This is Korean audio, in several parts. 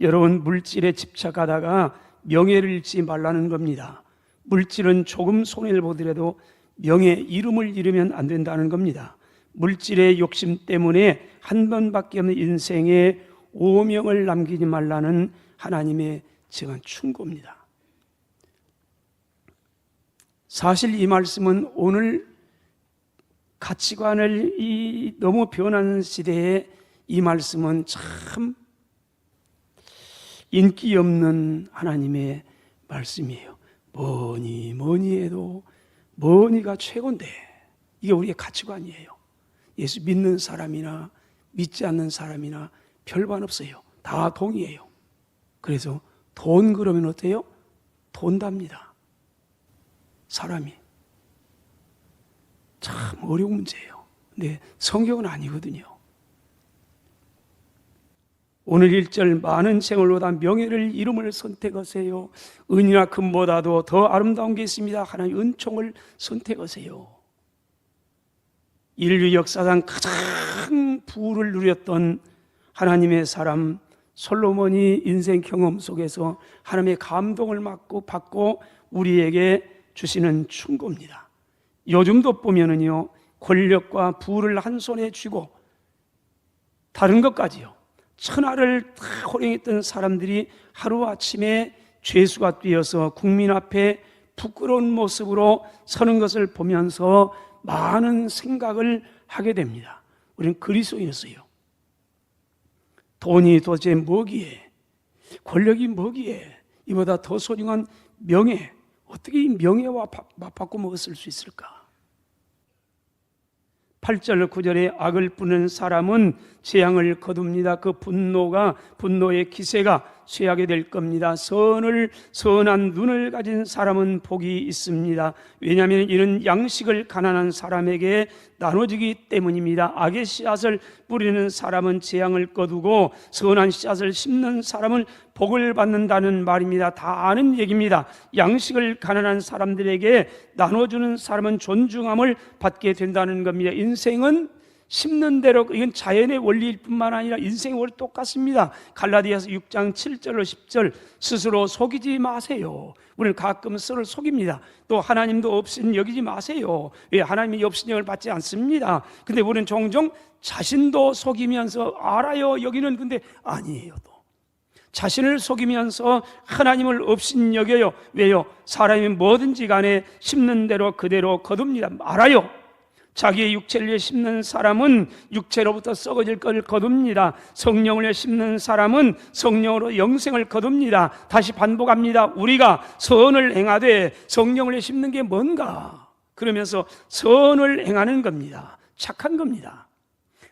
여러분, 물질에 집착하다가 명예를 잃지 말라는 겁니다. 물질은 조금 손해를 보더라도 명예, 이름을 잃으면 안 된다는 겁니다. 물질의 욕심 때문에 한 번밖에 없는 인생에 오명을 남기지 말라는 하나님의 정한 충고입니다. 사실 이 말씀은 오늘 가치관을 너무 변하는 시대에 이 말씀은 참 인기 없는 하나님의 말씀이에요. 뭐니 해도 뭐니가 최고인데, 이게 우리의 가치관이에요. 예수 믿는 사람이나 믿지 않는 사람이나 별반 없어요. 다 동의해요. 그래서 돈 그러면 어때요? 돈답니다. 사람이. 참 어려운 문제예요. 근데 성경은 아니거든요. 오늘 1절, 많은 생활보다 명예를 이름을 선택하세요. 은이나 금보다도 더 아름다운 게 있습니다. 하나님 은총을 선택하세요. 인류 역사상 가장 부를 누렸던 하나님의 사람 솔로몬이 인생 경험 속에서 하나님의 감동을 받고 우리에게 주시는 충고입니다. 요즘도 보면은요, 권력과 부를 한 손에 쥐고 다른 것까지요, 천하를 다 호령했던 사람들이 하루아침에 죄수가 되어서 국민 앞에 부끄러운 모습으로 서는 것을 보면서 많은 생각을 하게 됩니다. 우리는 그리스도인이었어요. 돈이 도대체 뭐기에, 권력이 뭐기에, 이보다 더 소중한 명예, 어떻게 이 명예와 맞바꿔 먹었을 수 있을까? 8절 9절에 악을 뿌리는 사람은 재앙을 거둡니다. 그 분노의 기세가 쇠하게 될 겁니다. 선한 눈을 가진 사람은 복이 있습니다. 왜냐하면 이는 양식을 가난한 사람에게 나눠지기 때문입니다. 악의 씨앗을 뿌리는 사람은 재앙을 거두고 선한 씨앗을 심는 사람은 복을 받는다는 말입니다. 다 아는 얘기입니다. 양식을 가난한 사람들에게 나눠주는 사람은 존중함을 받게 된다는 겁니다. 인생은 심는 대로, 이건 자연의 원리일 뿐만 아니라 인생의 원리 똑같습니다. 갈라디아서 6장 7절로 10절, 스스로 속이지 마세요. 우리는 가끔 스스로 속입니다. 또 하나님도 없인 여기지 마세요. 왜? 하나님이 없인영을 받지 않습니다. 근데 우리는 종종 자신도 속이면서 알아요, 여기는, 근데 아니에요. 또 자신을 속이면서 하나님을 없인 여겨요. 왜요? 사람이 뭐든지 간에 심는 대로 그대로 거둡니다. 알아요. 자기의 육체를 위해 심는 사람은 육체로부터 썩어질 것을 거둡니다. 성령을 위해 심는 사람은 성령으로 영생을 거둡니다. 다시 반복합니다. 우리가 선을 행하되 성령을 위해 심는 게 뭔가? 그러면서 선을 행하는 겁니다. 착한 겁니다.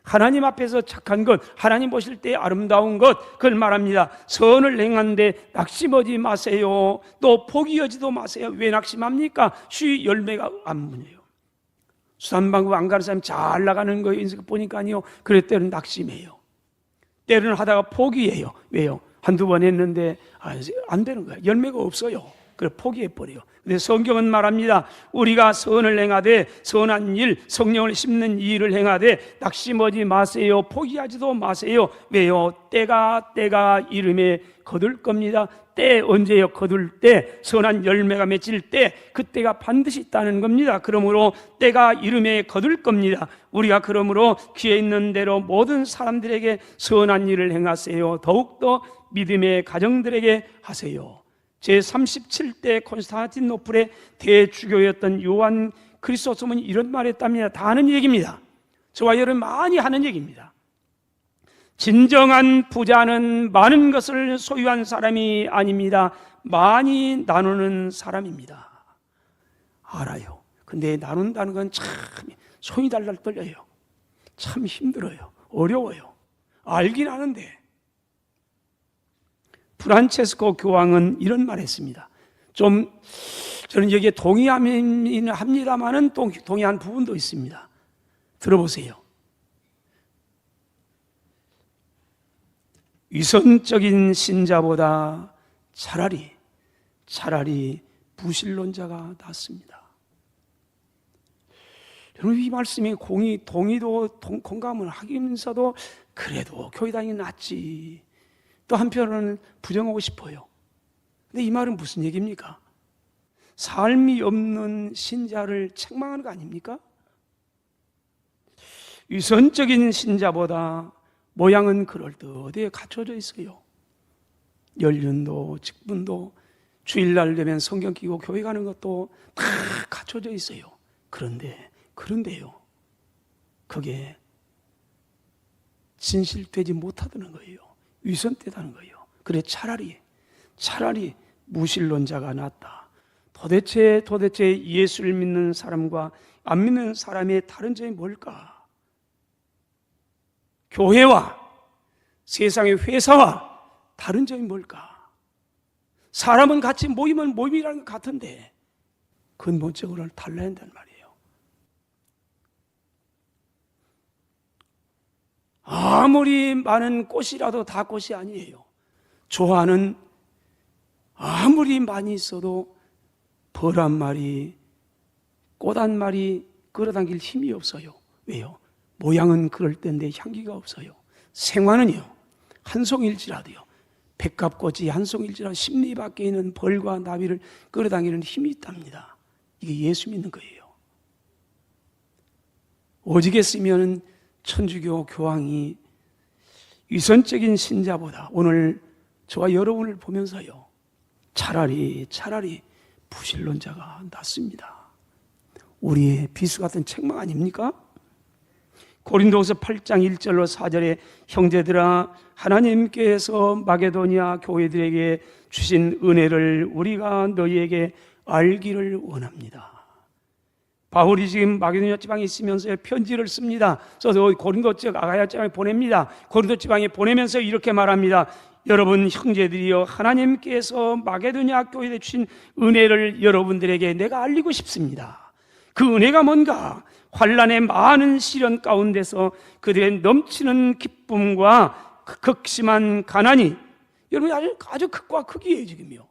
하나님 앞에서 착한 것, 하나님 보실 때 아름다운 것, 그걸 말합니다. 선을 행하는데 낙심하지 마세요. 또 포기하지도 마세요. 왜 낙심합니까? 쉬 열매가 안 묻어요. 수산방법 안 가는 사람이 잘 나가는 거 인생 보니까요, 그럴 때는 낙심해요. 때로는 하다가 포기해요. 왜요? 한두 번 했는데 안 되는 거예요. 열매가 없어요. 그래서 포기해버려요. 근데 성경은 말합니다. 우리가 선을 행하되 선한 일, 성령을 심는 일을 행하되 낙심하지 마세요. 포기하지도 마세요. 왜요? 때가 이름에 거둘 겁니다. 때 언제요? 거둘 때, 선한 열매가 맺힐 때, 그때가 반드시 있다는 겁니다. 그러므로 때가 이름에 거둘 겁니다. 우리가 그러므로 귀에 있는 대로 모든 사람들에게 선한 일을 행하세요. 더욱더 믿음의 가정들에게 하세요. 제37대 콘스탄티노플의 대주교였던 요한 크리소스톰은 이런 말을 했답니다. 다 아는 얘기입니다. 저와 여러분 많이 하는 얘기입니다. 진정한 부자는 많은 것을 소유한 사람이 아닙니다. 많이 나누는 사람입니다. 알아요. 근데 나눈다는 건 참 손이 달달 떨려요. 참 힘들어요. 어려워요. 알긴 아는데. 프란체스코 교황은 이런 말 했습니다. 저는 여기에 동의합니다만은 동의한 부분도 있습니다. 들어보세요. 위선적인 신자보다 차라리 부실론자가 낫습니다. 여러분, 이 말씀에 동의도 공감을 하면서도 그래도 교회 다니는 게 낫지, 또 한편으로는 부정하고 싶어요. 근데 이 말은 무슨 얘기입니까? 삶이 없는 신자를 책망하는 거 아닙니까? 위선적인 신자보다 모양은 그럴듯하게 갖춰져 있어요. 연륜도 직분도 주일날 되면 성경 끼고 교회 가는 것도 다 갖춰져 있어요. 그런데요, 그게 진실되지 못하다는 거예요. 위선되다는 거예요. 그래 차라리 무신론자가 낫다. 도대체 예수를 믿는 사람과 안 믿는 사람의 다른 점이 뭘까? 교회와 세상의 회사와 다른 점이 뭘까? 사람은 같이 모이면 모임이라는 것 같은데 근본적으로 달라야 한다는 말이에요. 아무리 많은 꽃이라도 다 꽃이 아니에요. 조화는 아무리 많이 있어도 벌 한 마리, 꽃 한 마리 끌어당길 힘이 없어요. 왜요? 모양은 그럴 때인데 향기가 없어요. 생화는요, 한 송일지라도요, 백합꽃이 한 송일지라도 십리 밖에 있는 벌과 나비를 끌어당기는 힘이 있답니다. 이게 예수 믿는 거예요. 오직했으면 천주교 교황이 위선적인 신자보다 오늘 저와 여러분을 보면서요, 차라리 부실론자가 낫습니다. 우리의 비수 같은 책망 아닙니까? 고린도후서 8장 1절로 4절에 형제들아, 하나님께서 마게도니아 교회들에게 주신 은혜를 우리가 너희에게 알기를 원합니다. 바울이 지금 마게도니아 지방에 있으면서 편지를 씁니다. 그래서 고린도 지역 아가야 지방에 보냅니다. 고린도 지방에 보내면서 이렇게 말합니다. 여러분 형제들이여, 하나님께서 마게도니아 교회에 주신 은혜를 여러분들에게 내가 알리고 싶습니다. 그 은혜가 뭔가? 환난의 많은 시련 가운데서 그들의 넘치는 기쁨과 극심한 가난이, 여러분 아주 극과 극이에요 지금요.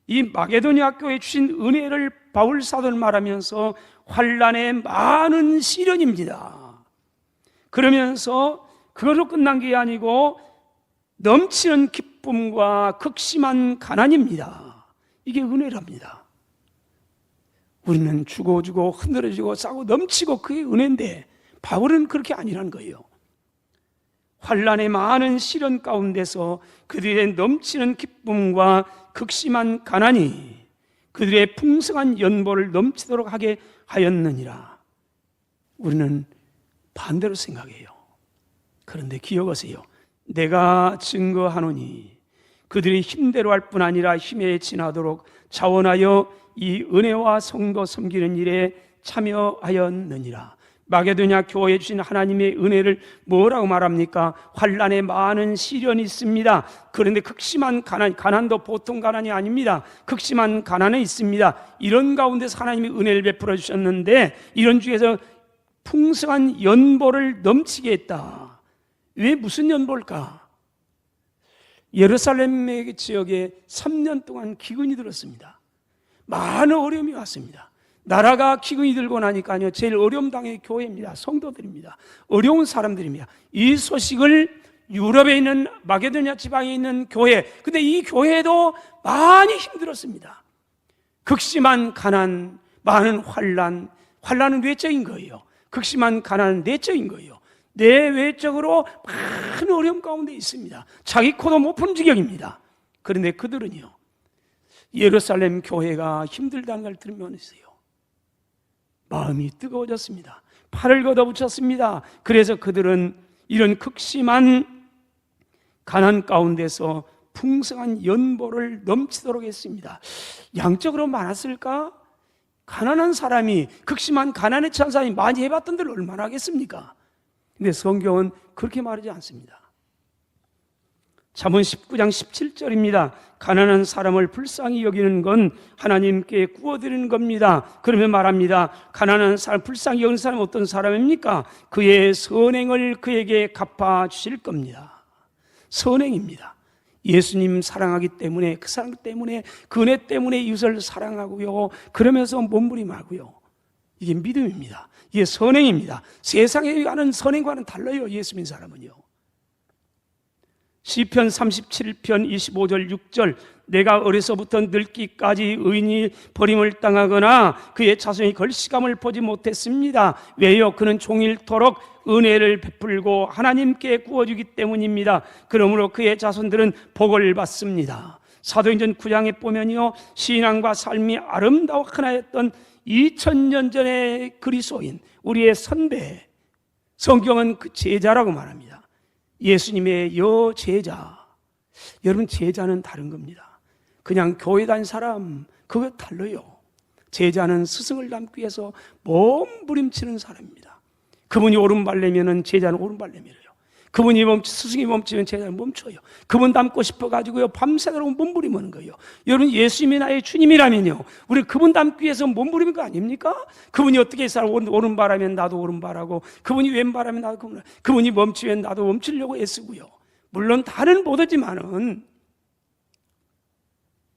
이 마게도니아 교회에 주신 은혜를 바울 사도는 말하면서 환난의 많은 시련입니다. 그러면서 그걸로 끝난 게 아니고 넘치는 기쁨과 극심한 가난입니다. 이게 은혜랍니다. 우리는 주고 흔들어지고 싸고 넘치고 그게 은혜인데 바울은 그렇게 아니라는 거예요. 환난의 많은 시련 가운데서 그들의 넘치는 기쁨과 극심한 가난이 그들의 풍성한 연보를 넘치도록 하게 하였느니라. 우리는 반대로 생각해요. 그런데 기억하세요. 내가 증거하노니 그들이 힘대로 할 뿐 아니라 힘에 지나도록 자원하여 이 은혜와 성도 섬기는 일에 참여하였느니라. 마게도냐 교회에 주신 하나님의 은혜를 뭐라고 말합니까? 환난에 많은 시련이 있습니다. 그런데 극심한 가난도 보통 가난이 아닙니다. 극심한 가난은 있습니다. 이런 가운데서 하나님이 은혜를 베풀어 주셨는데 이런 중에서 풍성한 연보를 넘치게 했다. 왜 무슨 연보일까? 예루살렘 지역에 3년 동안 기근이 들었습니다. 많은 어려움이 왔습니다. 나라가 기근이 들고 나니까요, 제일 어려움 당의 교회입니다. 성도들입니다. 어려운 사람들입니다. 이 소식을 유럽에 있는 마게도니아 지방에 있는 교회, 근데 이 교회도 많이 힘들었습니다. 극심한 가난, 많은 환난은 외적인 거예요. 극심한 가난은 내적인 거예요. 내외적으로 많은 어려움 가운데 있습니다. 자기 코도 못 푸는 지경입니다. 그런데 그들은요, 예루살렘 교회가 힘들다는 걸 들으면서요, 마음이 뜨거워졌습니다. 팔을 걷어붙였습니다. 그래서 그들은 이런 극심한 가난 가운데서 풍성한 연보를 넘치도록 했습니다. 양적으로 많았을까? 가난한 사람이, 극심한 가난에 처한 사람이 많이 해봤던 데를 얼마나 하겠습니까? 근데 성경은 그렇게 말하지 않습니다. 잠언 19장 17절입니다. 가난한 사람을 불쌍히 여기는 건 하나님께 구워드리는 겁니다. 그러면 말합니다. 가난한 사람, 불쌍히 여기는 사람은 어떤 사람입니까? 그의 선행을 그에게 갚아주실 겁니다. 선행입니다. 예수님 사랑하기 때문에, 그 사랑 때문에, 그 은혜 때문에 이웃을 사랑하고요, 그러면서 몸부림하고요, 이게 믿음입니다. 이게 선행입니다. 세상에 가는 선행과는 달라요. 예수 믿는 사람은요. 시편 37편 25절 6절 내가 어려서부터 늙기까지 의인이 버림을 당하거나 그의 자손이 걸시감을 보지 못했습니다. 왜요? 그는 종일토록 은혜를 베풀고 하나님께 구워주기 때문입니다. 그러므로 그의 자손들은 복을 받습니다. 사도행전 9장에 보면요, 신앙과 삶이 아름다워 하나였던 2000년 전의 그리스도인 우리의 선배, 성경은 그 제자라고 말합니다. 예수님의 여제자. 여러분, 제자는 다른 겁니다. 그냥 교회 다닌 사람 그거 달라요. 제자는 스승을 닮기 위해서 몸부림치는 사람입니다. 그분이 오른발 내면은 제자는 오른발 내밀어요. 그분이 스승이 멈추면 제자는 멈춰요. 그분 닮고 싶어가지고요, 밤새도록 몸부림하는 거예요. 여러분, 예수님이 나의 주님이라면요, 우리 그분 닮기 위해서 몸부림인 거 아닙니까? 그분이 어떻게 오른발 하면 나도 오른발하고, 그분이 왼발 하면 나도 왼발, 그분이 멈추면 나도 멈추려고 애쓰고요. 물론 다른 보도지만은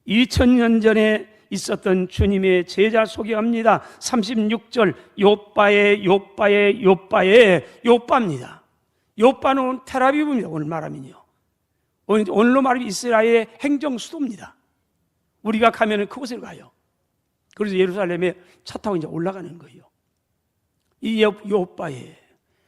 2000년 전에 있었던 주님의 제자 소개합니다. 36절 요빠의 요빠입니다. 요빠는 텔아비브입니다. 오늘 말하면요, 오늘로 말하면 이스라엘의 행정 수도입니다. 우리가 가면은 그곳에 가요. 그래서 예루살렘에 차 타고 이제 올라가는 거예요. 이 요빠에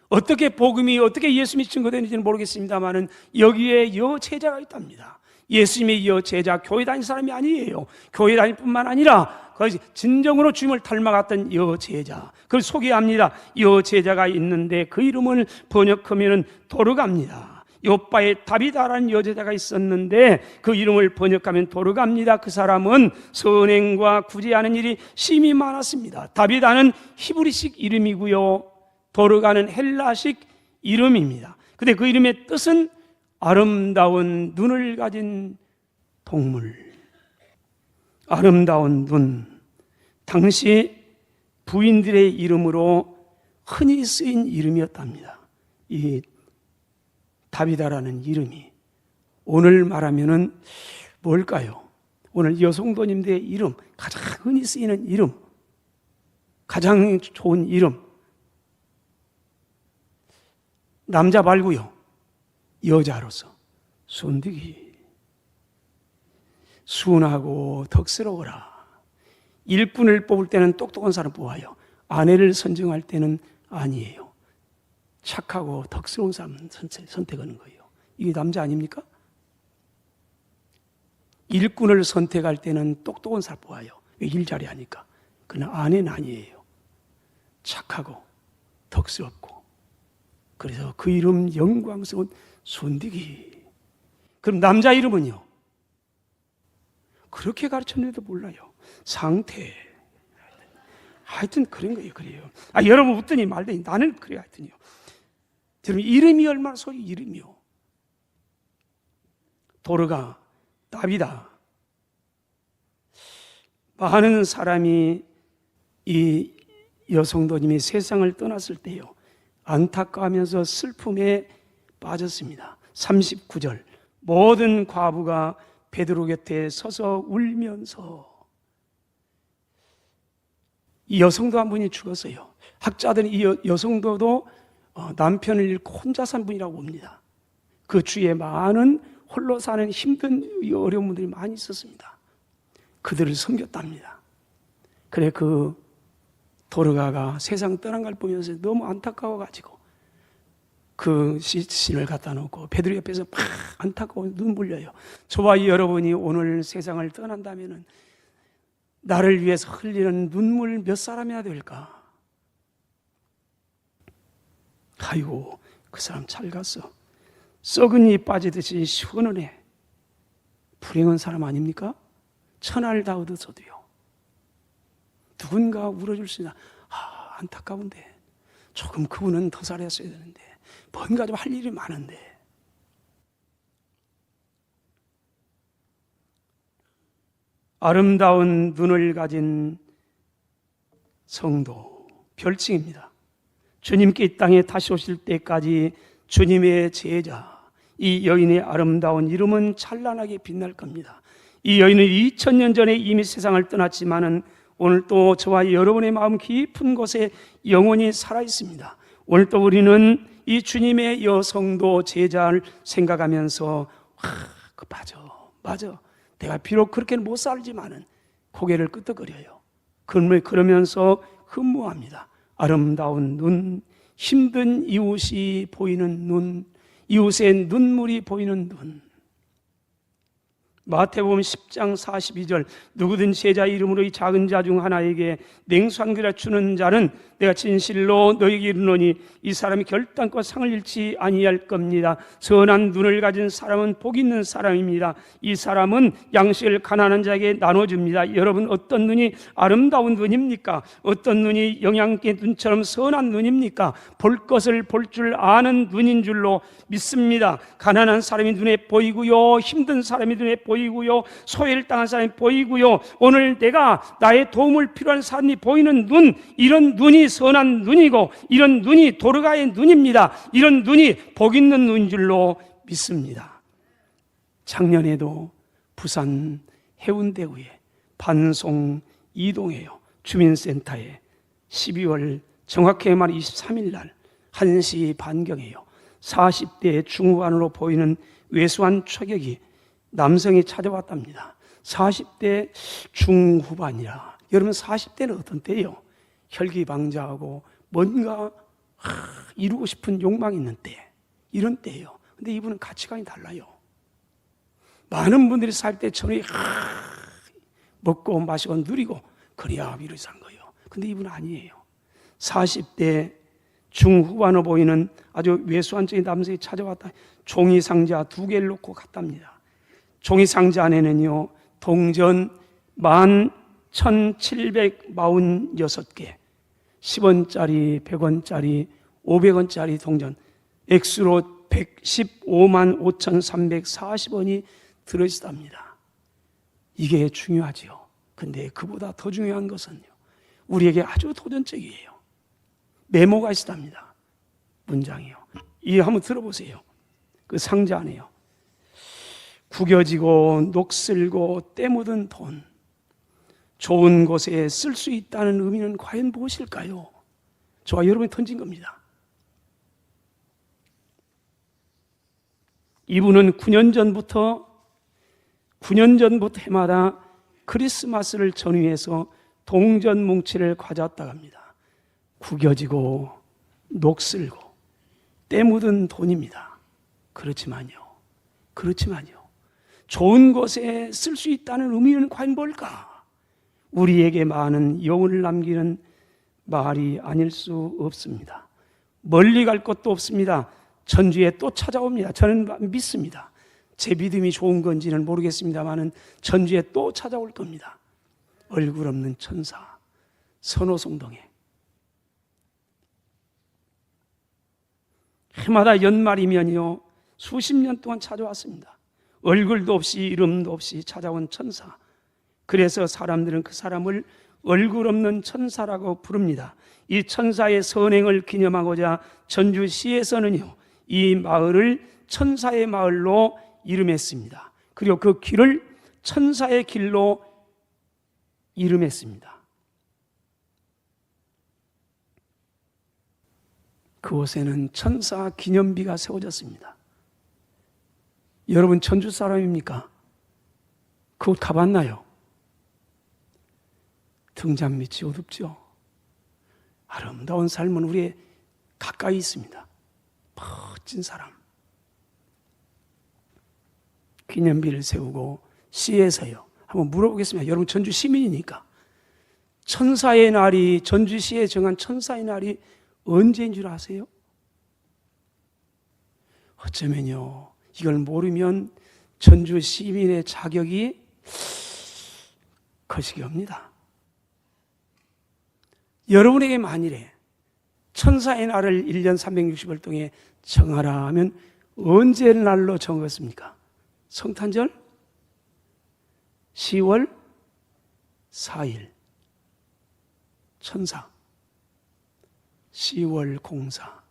어떻게 복음이, 어떻게 예수님이 증거되는지는 모르겠습니다만은 여기에 여제자가 있답니다. 예수님의 여제자, 교회 다닌 사람이 아니에요. 교회 다닐 뿐만 아니라 진정으로 주님을 닮아갔던 여제자, 그걸 소개합니다. 여제자가 있는데 그 이름을 번역하면 도르갑니다. 요빠에 다비다라는 여제자가 있었는데 그 이름을 번역하면 도르갑니다. 그 사람은 선행과 구제하는 일이 심히 많았습니다. 다비다는 히브리식 이름이고요, 도르가는 헬라식 이름입니다. 근데 그 이름의 뜻은 아름다운 눈을 가진 동물. 아름다운 눈. 당시 부인들의 이름으로 흔히 쓰인 이름이었답니다. 이 다비다라는 이름이. 오늘 말하면은 뭘까요? 오늘 여성도님들의 이름, 가장 흔히 쓰이는 이름, 가장 좋은 이름. 남자 말고요, 여자로서 순득이 순하고 덕스러워라. 일꾼을 뽑을 때는 똑똑한 사람 뽑아요. 아내를 선정할 때는 아니에요. 착하고 덕스러운 사람 선택하는 거예요. 이게 남자 아닙니까? 일꾼을 선택할 때는 똑똑한 사람 뽑아요. 일자리 하니까. 그러나 아내는 아니에요. 착하고 덕스럽고. 그래서 그 이름 영광스러운 순득이. 그럼 남자 이름은요? 그렇게 가르쳤는데도 몰라요. 상태. 하여튼 그런 거예요. 그래요. 여러분 웃더니 말더니 나는 그래 하여튼요. 여러분, 이름이 얼마나 소리, 이름이요. 도르가, 다비다. 많은 사람이 이 여성도님이 세상을 떠났을 때요, 안타까워하면서 슬픔에 빠졌습니다. 39절 모든 과부가 베드로 곁에 서서 울면서. 이 여성도 한 분이 죽었어요. 학자들은 이 여성도도 남편을 잃고 혼자 산 분이라고 봅니다. 그 주위에 많은 홀로 사는 힘든 어려운 분들이 많이 있었습니다. 그들을 섬겼답니다. 그래, 그 도르가가 세상 떠난 걸 보면서 너무 안타까워가지고 그 시신을 갖다 놓고 베드로 옆에서 막 안타까워 눈물 흘려요. 저와 여러분이 오늘 세상을 떠난다면은 나를 위해서 흘리는 눈물 몇 사람이나 될까? 아이고, 그 사람 잘 갔어. 썩은 이 빠지듯이 시원하네. 불행한 사람 아닙니까? 천하를 다 얻어서도요, 누군가 울어줄 수 있나? 안타까운데 조금 그분은 더 잘했어야 되는데, 뭔가 좀 할 일이 많은데. 아름다운 눈을 가진 성도, 별칭입니다. 주님께 이 땅에 다시 오실 때까지 주님의 제자, 이 여인의 아름다운 이름은 찬란하게 빛날 겁니다. 이 여인은 2000년 전에 이미 세상을 떠났지만은 오늘 또 저와 여러분의 마음 깊은 곳에 영원히 살아 있습니다. 오늘 또 우리는 이 주님의 여성도 제자를 생각하면서 맞아. 내가 비록 그렇게는 못 살지만은 고개를 끄덕거려요. 그러면서 흠모합니다. 아름다운 눈, 힘든 이웃이 보이는 눈, 이웃의 눈물이 보이는 눈. 마태복음 10장 42절 누구든 제자 이름으로 이 작은 자 중 하나에게 냉수 한 그릇 주는 자는 내가 진실로 너희에게 이르노니 이 사람이 결단코 상을 잃지 아니할 겁니다. 선한 눈을 가진 사람은 복 있는 사람입니다. 이 사람은 양식을 가난한 자에게 나눠줍니다. 여러분, 어떤 눈이 아름다운 눈입니까? 어떤 눈이 영양 있게 눈처럼 선한 눈입니까? 볼 것을 볼 줄 아는 눈인 줄로 믿습니다. 가난한 사람이 눈에 보이고요, 힘든 사람이 눈에 보이고요, 소외를 당한 사람이 보이고요, 오늘 내가 나의 도움을 필요한 사람이 보이는 눈, 이런 눈이 선한 눈이고 이런 눈이 도르가의 눈입니다. 이런 눈이 복 있는 눈인 줄로 믿습니다. 작년에도 부산 해운대구에 반송 이동해요 주민센터에 12월 정확히 말 23일 날 1시 반경에요 40대 중후반으로 보이는 왜소한 처격이 남성이 찾아왔답니다. 40대 중후반이라. 여러분, 40대는 어떤 때예요? 혈기방자하고 뭔가 이루고 싶은 욕망이 있는 때, 이런 때예요. 근데 이분은 가치관이 달라요. 많은 분들이 살 때 저는 먹고 마시고 누리고 그래야 위로 산 거예요. 근데 이분은 아니에요. 40대 중후반으로 보이는 아주 왜소한적인 남성이 찾아왔다. 종이 상자 2개를 놓고 갔답니다. 종이 상자 안에는요, 동전 11,746개, 10원짜리, 100원짜리, 500원짜리 동전, 액수로 115만 5,340원이 들어있답니다. 이게 중요하지요. 근데 그보다 더 중요한 것은요, 우리에게 아주 도전적이에요. 메모가 있답니다. 문장이요. 이 한번 들어보세요. 그 상자 안에요. 구겨지고 녹슬고 때 묻은 돈, 좋은 곳에 쓸 수 있다는 의미는 과연 무엇일까요? 저와 여러분이 던진 겁니다. 이분은 9년 전부터 해마다 크리스마스를 전후해서 동전 뭉치를 가져왔다고 합니다. 구겨지고 녹슬고 때 묻은 돈입니다. 그렇지만요, 좋은 곳에 쓸 수 있다는 의미는 과연 뭘까? 우리에게 많은 영혼을 남기는 말이 아닐 수 없습니다. 멀리 갈 것도 없습니다. 전주에 또 찾아옵니다. 저는 믿습니다. 제 믿음이 좋은 건지는 모르겠습니다만 전주에 또 찾아올 겁니다. 얼굴 없는 천사 선호송동에 해마다 연말이면요 수십 년 동안 찾아왔습니다. 얼굴도 없이 이름도 없이 찾아온 천사. 그래서 사람들은 그 사람을 얼굴 없는 천사라고 부릅니다. 이 천사의 선행을 기념하고자 전주시에서는요, 이 마을을 천사의 마을로 이름했습니다. 그리고 그 길을 천사의 길로 이름했습니다. 그곳에는 천사 기념비가 세워졌습니다. 여러분, 전주 사람입니까? 그곳 가봤나요? 등잔 밑이 어둡죠. 아름다운 삶은 우리의 가까이 있습니다. 멋진 사람. 기념비를 세우고 시에서요. 한번 물어보겠습니다. 여러분, 전주 시민이니까. 천사의 날이, 전주시에 정한 천사의 날이 언제인 줄 아세요? 어쩌면요, 이걸 모르면 전주 시민의 자격이 거시기합니다. 여러분에게 만일에 천사의 날을 1년 360일 동안 정하라 하면 언제 날로 정하겠습니까? 성탄절 10월 4일 천사 10월 공사.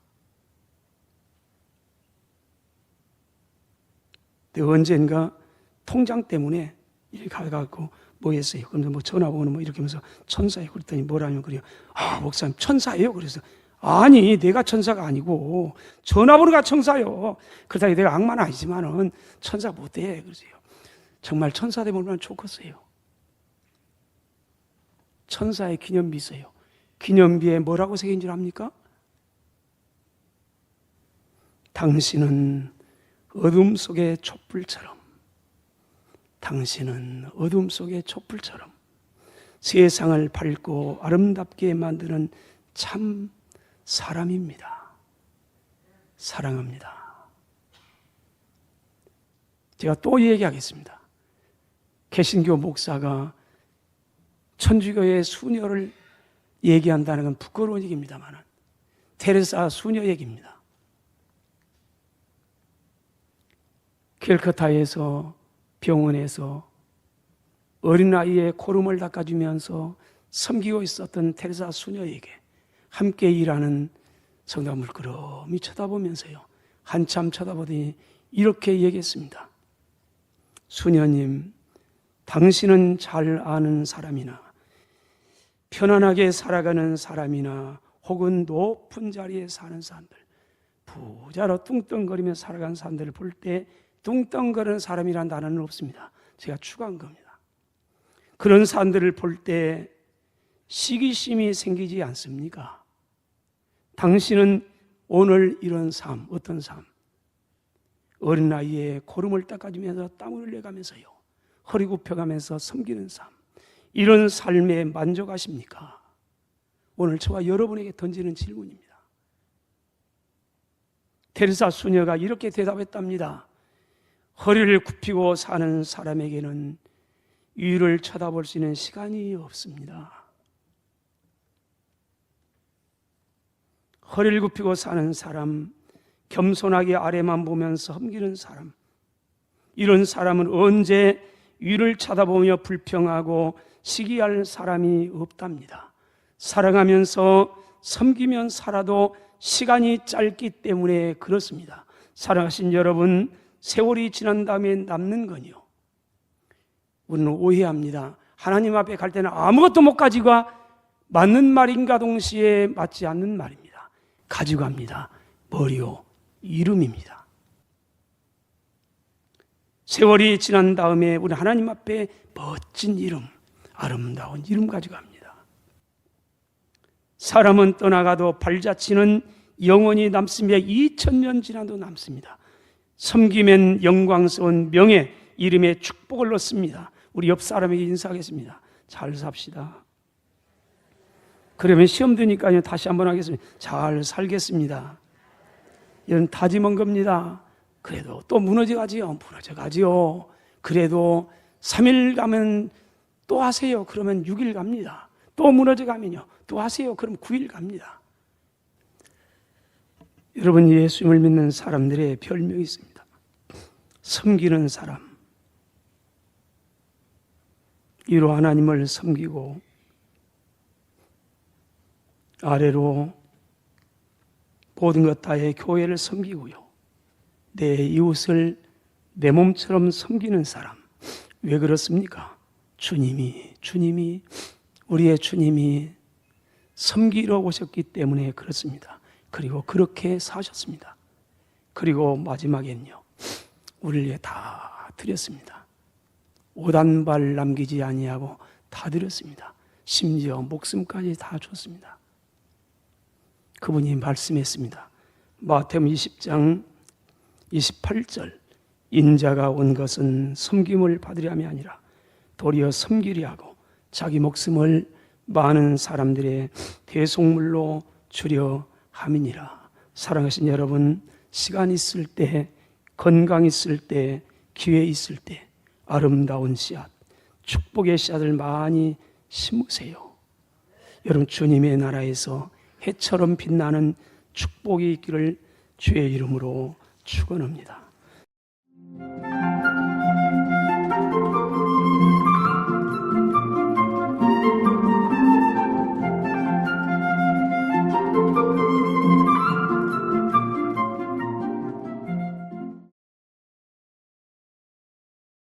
근데 언젠가 통장 때문에 이렇게 가갖고 뭐 했어요? 그러면서 뭐 전화번호 뭐 이렇게 하면서 천사예요. 그랬더니 뭐라면 그래요. 아, 목사님 천사예요? 그래서 아니, 내가 천사가 아니고 전화번호가 천사요. 그렇다고 내가 악마는 아니지만은 천사 못돼. 그러세요. 정말 천사 되면 얼마나 좋겠어요. 천사의 기념비 있어요. 기념비에 뭐라고 새긴 줄 압니까? 당신은 어둠 속의 촛불처럼, 당신은 어둠 속의 촛불처럼 세상을 밝고 아름답게 만드는 참 사람입니다. 사랑합니다. 제가 또 얘기하겠습니다. 개신교 목사가 천주교의 수녀를 얘기한다는 건 부끄러운 얘기입니다만 테레사 수녀 얘기입니다. 캘커타에서 병원에서 어린아이의 코름을 닦아주면서 섬기고 있었던 테레사 수녀에게 함께 일하는 성도가 물끄러미 쳐다보면서요, 한참 쳐다보더니 이렇게 얘기했습니다. 수녀님, 당신은 잘 아는 사람이나 편안하게 살아가는 사람이나 혹은 높은 자리에 사는 사람들, 부자로 뚱뚱거리며 살아가는 사람들을 볼 때 뚱뚱거리는 사람이란 단어는 없습니다. 제가 추가한 겁니다. 그런 사람들을 볼 때 시기심이 생기지 않습니까? 당신은 오늘 이런 삶, 어떤 삶? 어린아이의 고름을 닦아주면서 땀을 흘려가면서요, 허리 굽혀가면서 섬기는 삶, 이런 삶에 만족하십니까? 오늘 저와 여러분에게 던지는 질문입니다. 테레사 수녀가 이렇게 대답했답니다. 허리를 굽히고 사는 사람에게는 위를 쳐다볼 수 있는 시간이 없습니다. 허리를 굽히고 사는 사람, 겸손하게 아래만 보면서 섬기는 사람, 이런 사람은 언제 위를 쳐다보며 불평하고 시기할 사람이 없답니다. 사랑하면서 섬기면 살아도 시간이 짧기 때문에 그렇습니다. 사랑하신 여러분, 세월이 지난 다음에 남는 건요, 우리는 오해합니다. 하나님 앞에 갈 때는 아무것도 못 가지고 맞는 말인가 동시에 맞지 않는 말입니다. 가지고 갑니다. 머리요, 이름입니다. 세월이 지난 다음에 우리 하나님 앞에 멋진 이름, 아름다운 이름 가지고 갑니다. 사람은 떠나가도 발자취는 영원히 남습니다. 2000년 지나도 남습니다. 섬기면 영광스러운 명예, 이름의 축복을 얻습니다. 우리 옆 사람에게 인사하겠습니다. 잘 삽시다. 그러면 시험 드니까요, 다시 한번 하겠습니다. 잘 살겠습니다. 이런 다짐한 겁니다. 그래도 또 무너져가지요. 무너져가지요. 그래도 3일 가면 또 하세요. 그러면 6일 갑니다. 또 무너져가면요, 또 하세요. 그럼 9일 갑니다. 여러분, 예수님을 믿는 사람들의 별명이 있습니다. 섬기는 사람. 위로 하나님을 섬기고 아래로 모든 것 다해 교회를 섬기고요, 내 이웃을 내 몸처럼 섬기는 사람. 왜 그렇습니까? 주님이 우리의 주님이 섬기러 오셨기 때문에 그렇습니다. 그리고 그렇게 사셨습니다. 그리고 마지막엔요, 우리를 위해 다 드렸습니다. 오단발 남기지 아니하고 다 드렸습니다. 심지어 목숨까지 다 줬습니다. 그분이 말씀했습니다. 마태복음 20장 28절, 인자가 온 것은 섬김을 받으려 함이 아니라 도리어 섬기려 하고 자기 목숨을 많은 사람들의 대속물로 주려 함이니라. 사랑하신 여러분, 시간 있을 때, 건강 있을 때, 기회 있을 때 아름다운 씨앗, 축복의 씨앗을 많이 심으세요. 여러분, 주님의 나라에서 해처럼 빛나는 축복이 있기를 주의 이름으로 축원합니다.